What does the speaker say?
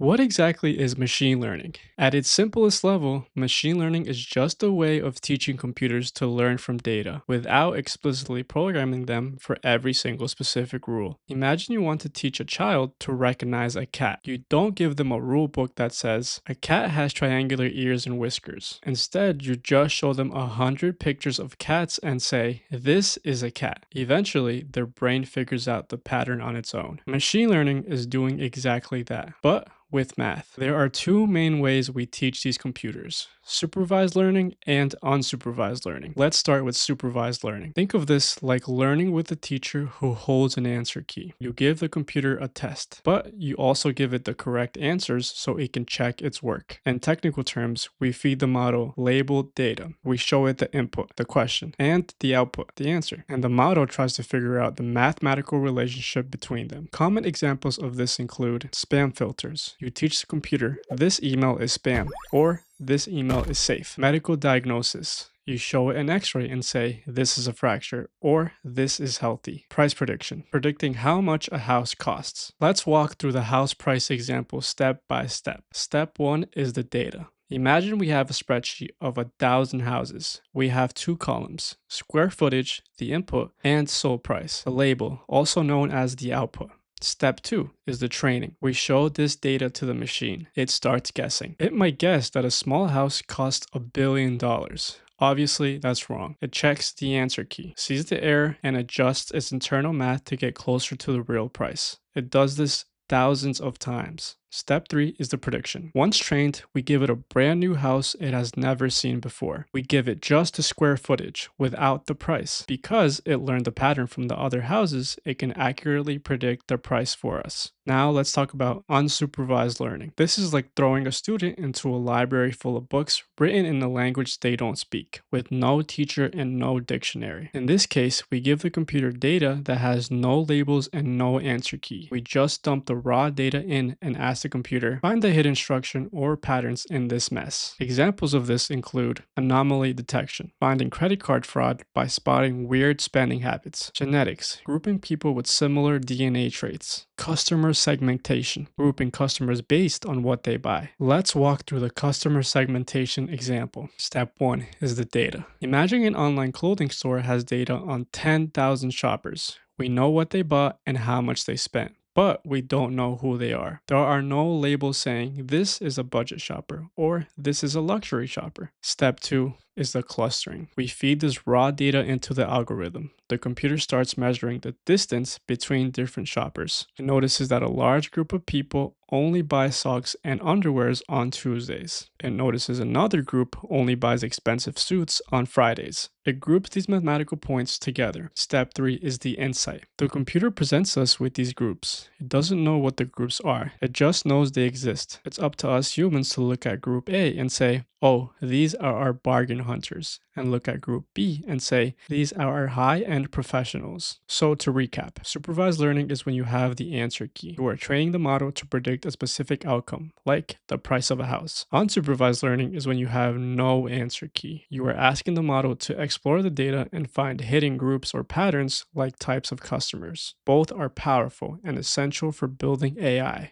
What exactly is machine learning? At its simplest level, machine learning is just a way of teaching computers to learn from data without explicitly programming them for every single specific rule. Imagine you want to teach a child to recognize a cat. You don't give them a rule book that says, a cat has triangular ears and whiskers. Instead, you just show them 100 pictures of cats and say, this is a cat. Eventually, their brain figures out the pattern on its own. Machine learning is doing exactly that. But with math. There are two main ways we teach these computers: supervised learning and unsupervised learning. Let's start with supervised learning. Think of this like learning with a teacher who holds an answer key. You give the computer a test, but you also give it the correct answers so it can check its work. In technical terms, we feed the model labeled data. We show it the input, the question, and the output, the answer. And the model tries to figure out the mathematical relationship between them. Common examples of this include spam filters. You teach the computer, this email is spam, or this email is safe. Medical diagnosis. You show it an x-ray and say, this is a fracture, or this is healthy. Price prediction. Predicting how much a house costs. Let's walk through the house price example step by step. Step 1 is the data. Imagine we have a spreadsheet of 1,000 houses. We have two columns: square footage, the input, and sold price, the label, also known as the output. Step 2 is the training. We show this data to the machine. It starts guessing. It might guess that a small house costs $1 billion. Obviously, that's wrong. It checks the answer key, sees the error, and adjusts its internal math to get closer to the real price. It does this thousands of times. Step 3 is the prediction. Once trained, we give it a brand new house it has never seen before. We give it just the square footage without the price. Because it learned the pattern from the other houses, it can accurately predict the price for us. Now let's talk about unsupervised learning. This is like throwing a student into a library full of books written in a language they don't speak, with no teacher and no dictionary. In this case, we give the computer data that has no labels and no answer key. We just dump the raw data in and ask the computer, find the hidden instruction or patterns in this mess. Examples of this include anomaly detection, finding credit card fraud by spotting weird spending habits; genetics, grouping people with similar DNA traits; customer segmentation, grouping customers based on what they buy. Let's walk through the customer segmentation example. Step 1 is the data. Imagine an online clothing store has data on 10,000 shoppers. We know what they bought and how much they spent, but we don't know who they are. There are no labels saying this is a budget shopper or this is a luxury shopper. Step 2 is the clustering. We feed this raw data into the algorithm. The computer starts measuring the distance between different shoppers. It notices that a large group of people only buy socks and underwears on Tuesdays. It notices another group only buys expensive suits on Fridays. It groups these mathematical points together. Step 3 is the insight. The computer presents us with these groups. It doesn't know what the groups are. It just knows they exist. It's up to us humans to look at group A and say, oh, these are our bargain hunters, and look at group B and say, these are our high-end professionals. So to recap, supervised learning is when you have the answer key. You are training the model to predict a specific outcome, like the price of a house. Unsupervised learning is when you have no answer key. You are asking the model to explore the data and find hidden groups or patterns like types of customers. Both are powerful and essential for building AI.